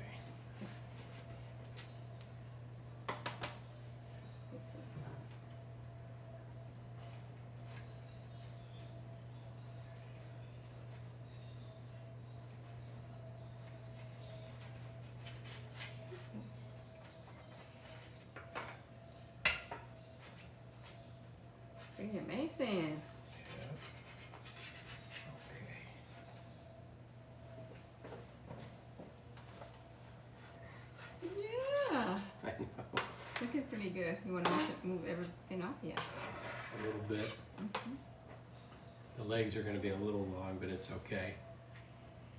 Pretty amazing. Yeah. Okay. Yeah. I know. Looking pretty good. You want to move everything up? Yeah. A little bit. The legs are going to be a little long, but it's okay.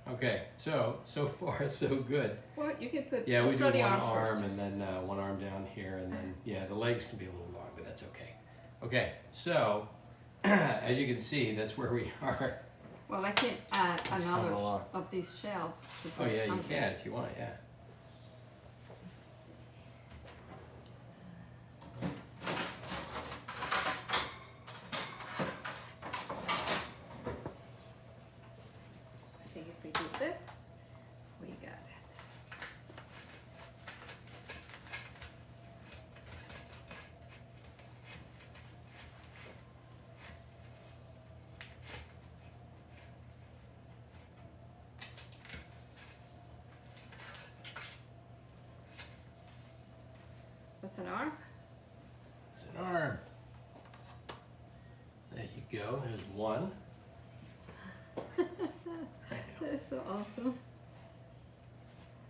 Okay, so far so good. Well, you can put. Yeah, we let's do draw one the arms arm first. and then one arm down here, and then yeah, the legs can be a little long, but that's okay. Okay, so as you can see, that's where we are. Well, I can add It's coming another along. of these shells. to Oh put yeah, you on can there. if you want. Yeah. an arm. It's an arm. There you go. There's one. I know. That's so awesome.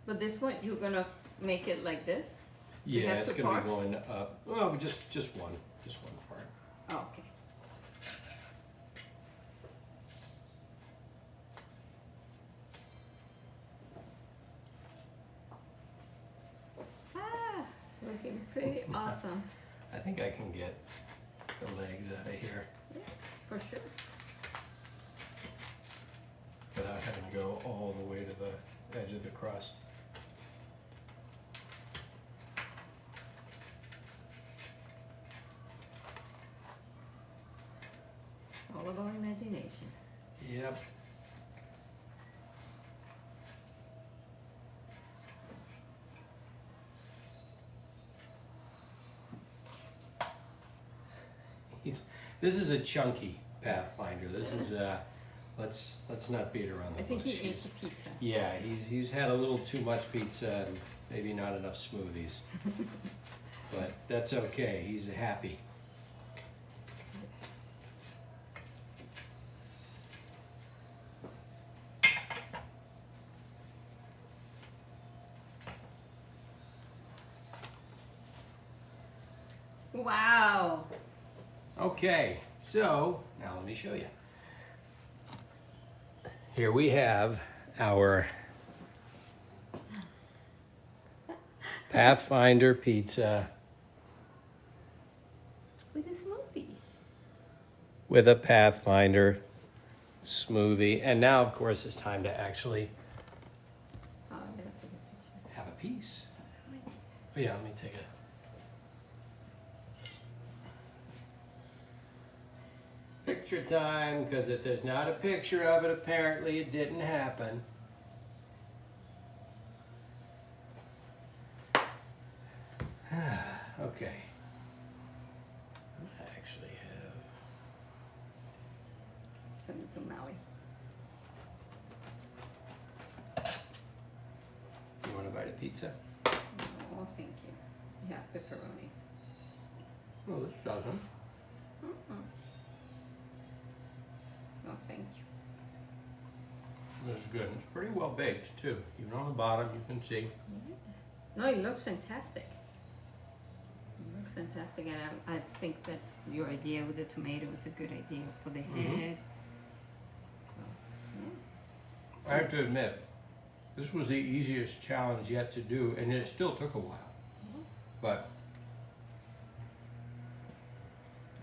But this one, you're gonna make it like this? So you Yeah, have it's two gonna be parts? going up. Well, just one part. Oh, okay. Ah, looking pretty awesome. I think I can get the legs out of here Yeah, for sure. without having to go all the way to the edge of the crust. It's all about imagination. Yep. This is a chunky Pathfinder. This is let's not beat around the I think bush. he ate the pizza. Yeah, he's had a little too much pizza and maybe not enough smoothies. But that's okay. He's happy. Wow. Okay, so now let me show you. Here we have our Pathfinder pizza With a smoothie. with a Pathfinder smoothie. And now, of course, it's time to actually Oh, I'm gonna take a picture. have a piece. Oh, yeah, let me take a. Picture time, because if there's not a picture of it, apparently it didn't happen. Okay. I actually have. Send it to Maui. You want to bite a pizza? Oh, thank you. You have pepperoni. Oh, this doesn't. Mm-mm. No, thank you. This is good. It's pretty well baked too. Even on the bottom, you can see. No, it looks fantastic. It looks fantastic, and I think that your idea with the tomato is a good idea for the head. So, yeah. I have to admit, this was the easiest challenge yet to do, and it still took a while. But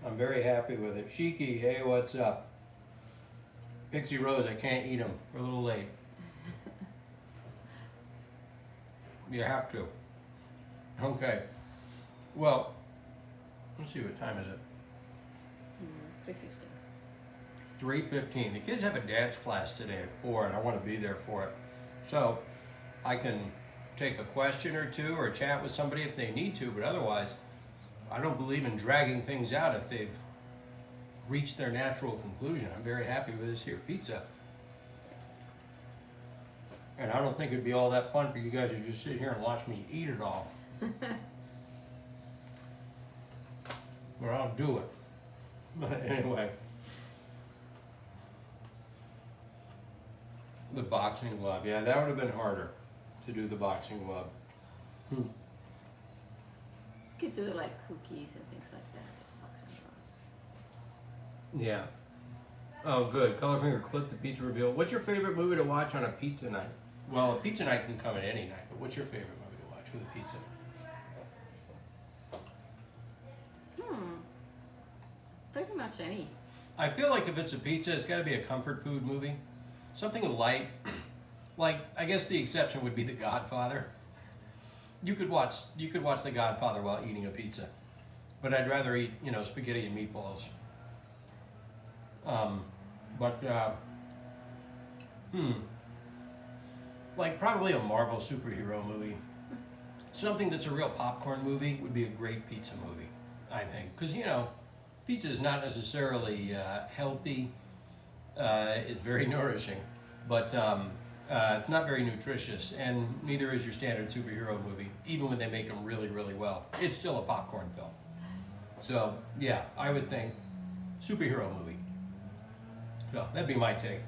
I'm very happy with it. Shiki, hey, what's up? Pixie Rose, I can't eat them. We're a little late. You have to. Okay. Well, let's see, what time is it? 3:15. 3:15. The kids have a dance class today at 4, and I want to be there for it. So I can take a question or two or chat with somebody if they need to, but otherwise, I don't believe in dragging things out if they've reached their natural conclusion. I'm very happy with this here pizza. And I don't think it'd be all that fun for you guys to just sit here and watch me eat it all. But I'll do it. But anyway. The boxing glove. Yeah, that would have been harder to do the boxing glove. You could do like cookies and things like that. Boxing gloves. Yeah. Oh, good. Colorfinger clip the pizza reveal. What's your favorite movie to watch on a pizza night? Well, a pizza night can come at any night, but what's your favorite movie to watch with a pizza? Pretty much any. I feel like if it's a pizza, it's got to be a comfort food movie. Something light. Like, I guess the exception would be The Godfather. You could watch The Godfather while eating a pizza. But I'd rather eat, spaghetti and meatballs. Like probably a Marvel superhero movie. Something that's a real popcorn movie would be a great pizza movie, I think. Because, pizza is not necessarily healthy. It's very nourishing. But It's not very nutritious, and neither is your standard superhero movie, even when they make them really, really well. It's still a popcorn film. So, yeah, I would think superhero movie. So, that'd be my take.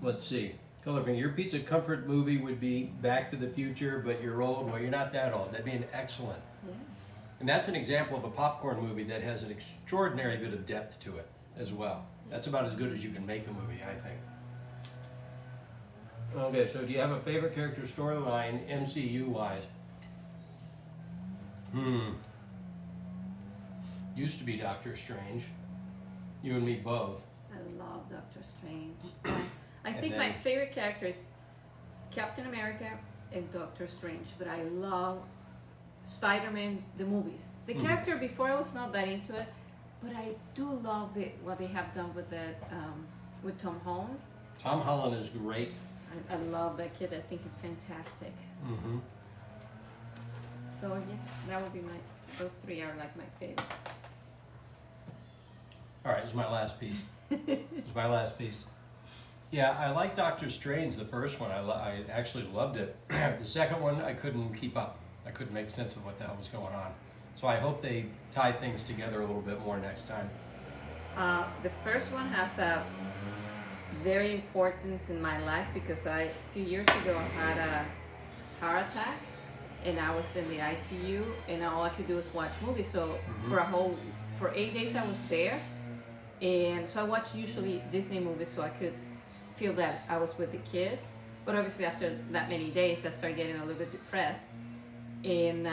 Let's see. Colorful. Your pizza comfort movie would be Back to the Future, but you're old. Well, you're not that old. That'd be an excellent. Yeah. And that's an example of a popcorn movie that has an extraordinary bit of depth to it as well. That's about as good as you can make a movie, I think. Okay, so do you have a favorite character storyline MCU-wise? Used to be Doctor Strange. You and me both. I love Doctor Strange. I think then- my favorite character is Captain America and Doctor Strange, but I love Spider-Man, the movies. The character before I was not that into it, but I do love what they have done with with Tom Holland. Tom Holland is great. I love that kid. I think he's fantastic. Mm-hmm. So yeah, that would be those three are like my favorite. All right, this is my last piece. Yeah, I like Doctor Strange, the first one. I actually loved it. The second one, I couldn't keep up. I couldn't make sense of what the hell was going on. So I hope they tie things together a little bit more next time. The first one has a very importance in my life because a few years ago I had a heart attack and I was in the ICU and all I could do was watch movies. So for 8 days I was there, and so I watched usually Disney movies so I could feel that I was with the kids. But obviously after that many days I started getting a little bit depressed, and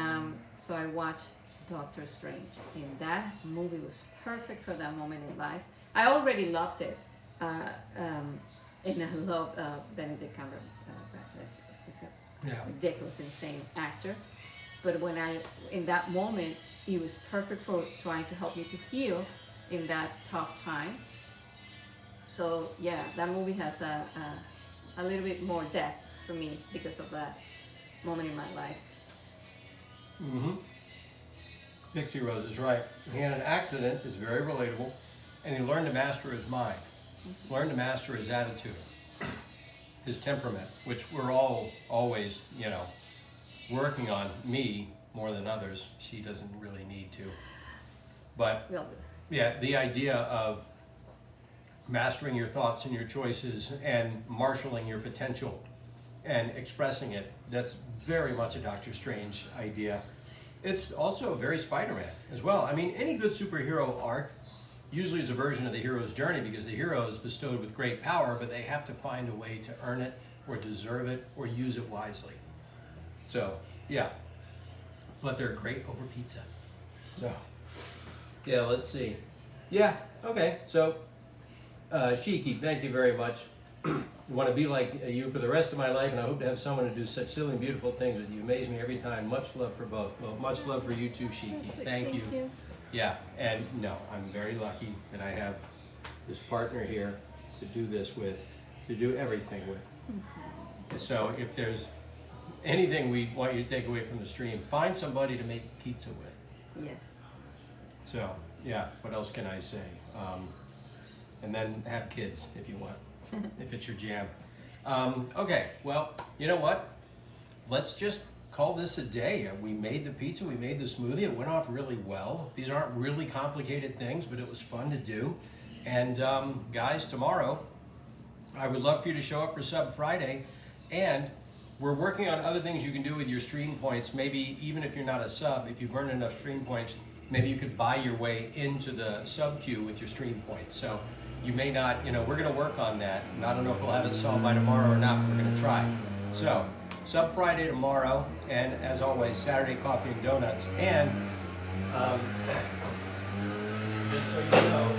so I watched Doctor Strange, and that movie was perfect for that moment in life. I already loved it, and I love Benedict Cumberbatch. He's a ridiculous, insane actor. But when in that moment, he was perfect for trying to help me to heal in that tough time. So yeah, that movie has a little bit more depth for me because of that moment in my life. Mm-hmm. Pixie Rose is right. He had an accident, it's very relatable, and he learned to master his mind, learned to master his attitude, his temperament, which we're all always, working on. Me more than others. She doesn't really need to. But Will do. yeah, the idea of mastering your thoughts and your choices and marshaling your potential and expressing it, that's very much a Doctor Strange idea. It's also very Spider-Man as well. I mean, any good superhero arc usually is a version of the hero's journey because the hero is bestowed with great power, but they have to find a way to earn it or deserve it or use it wisely. So, yeah. But they're great over pizza. So, yeah, let's see. Yeah, okay. So, Shiki, thank you very much. I want to be like you for the rest of my life, and I hope to have someone to do such silly and beautiful things with you. You amaze me every time. Much love for both. Well, much love for you too, Shiki. Thank you. Yeah, and no, I'm very lucky that I have this partner here to do this with, to do everything with. So if there's anything we want you to take away from the stream, find somebody to make pizza with. Yes. So, yeah, what else can I say? And then have kids if you want, if it's your jam. Okay, well, you know what? Let's just call this a day. We made the pizza, we made the smoothie, it went off really well. These aren't really complicated things, but it was fun to do. And guys, tomorrow, I would love for you to show up for Sub Friday, and we're working on other things you can do with your stream points. Maybe even if you're not a sub, if you've earned enough stream points, maybe you could buy your way into the sub queue with your stream points. So you may not, we're gonna work on that. And I don't know if we'll have it solved by tomorrow or not, but we're gonna try. So, Sub Friday tomorrow, and as always, Saturday coffee and donuts. And just so you know,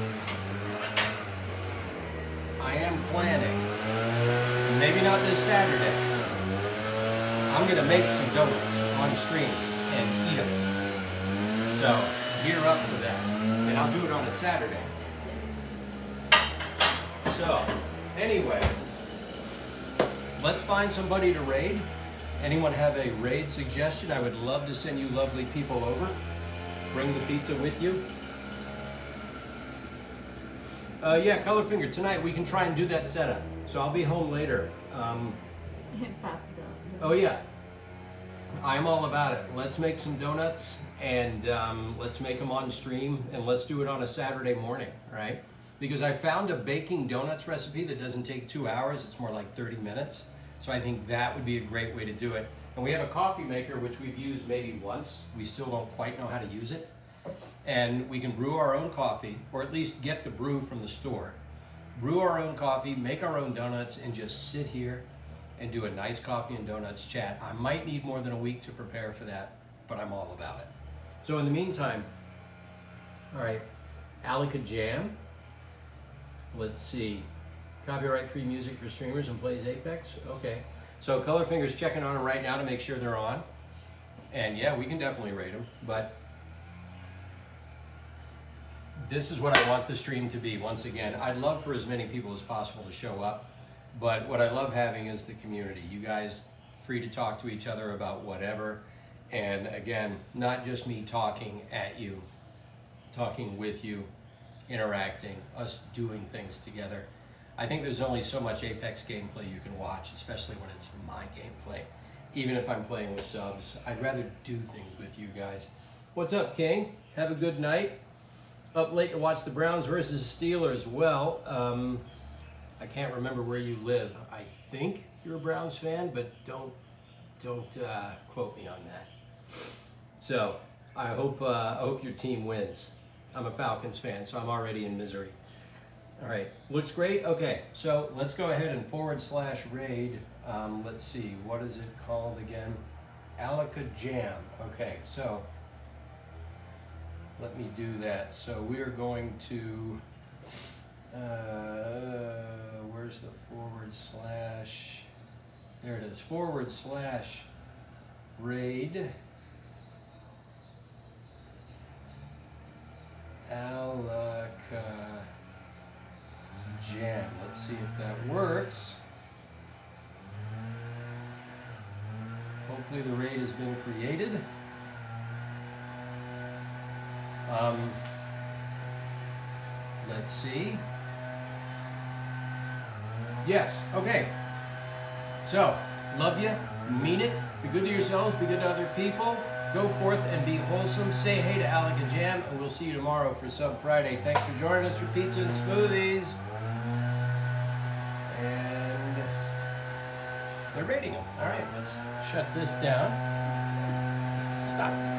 I am planning, maybe not this Saturday, I'm gonna make some donuts on stream and eat them. So, gear up for that. And I'll do it on a Saturday. So, anyway, let's find somebody to raid. Anyone have a raid suggestion? I would love to send you lovely people over. Bring the pizza with you. Yeah, color finger tonight. We can try and do that setup. So I'll be home later. Pass the- Oh yeah, I'm all about it. Let's make some donuts and let's make them on stream and let's do it on a Saturday morning, right? Because I found a baking donuts recipe that doesn't take 2 hours. It's more like 30 minutes. So I think that would be a great way to do it. And we have a coffee maker, which we've used maybe once. We still don't quite know how to use it. And we can brew our own coffee, or at least get the brew from the store. Brew our own coffee, make our own donuts, and just sit here and do a nice coffee and donuts chat. I might need more than a week to prepare for that, but I'm all about it. So in the meantime, all right, Alaka Jam. Let's see. Copyright-free music for streamers and plays Apex. Okay. So Colorfinger's checking on them right now to make sure they're on. And yeah, we can definitely rate them, but this is what I want the stream to be. Once again, I'd love for as many people as possible to show up, but what I love having is the community. You guys free to talk to each other about whatever. And again, not just me talking at you, talking with you, interacting, us doing things together. I think there's only so much Apex gameplay you can watch, especially when it's my gameplay. Even if I'm playing with subs, I'd rather do things with you guys. What's up, King? Have a good night. Up late to watch the Browns versus Steelers. Well, I can't remember where you live. I think you're a Browns fan, but don't quote me on that. So I hope your team wins. I'm a Falcons fan, so I'm already in misery. All right, looks great. Okay, so let's go ahead and /raid. Let's see, what is it called again? Alaka Jam. Okay, so let me do that. So we're going to, where's the /? There it is, /raid. Alaka Jam. Let's see if that works. Hopefully the raid has been created. Let's see. Yes, okay. So, love you, mean it, be good to yourselves, be good to other people. Go forth and be wholesome. Say hey to Alaka Jam, and we'll see you tomorrow for Sub Friday. Thanks for joining us for pizza and smoothies. And they're rating them. All right, let's shut this down. Stop.